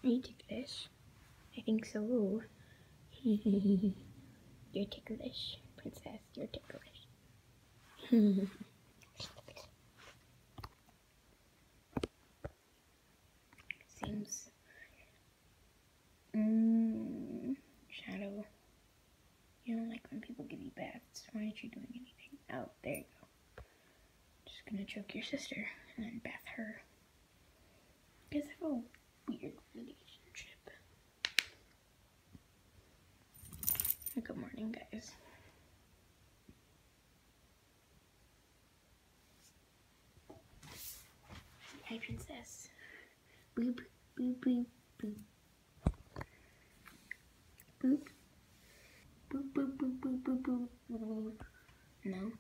Are you ticklish? I think so. You're ticklish, princess. You're ticklish. Seems. Shadow. You don't like when people give you baths. Why aren't you doing anything? Oh, there you go. Just gonna choke your sister and then bath her. You guys have a weird relationship. Good morning, guys. Hi, princess. Boop, boop, boop, boop. Boop. Boop, boop, boop, boop, boop, boop, boop. No?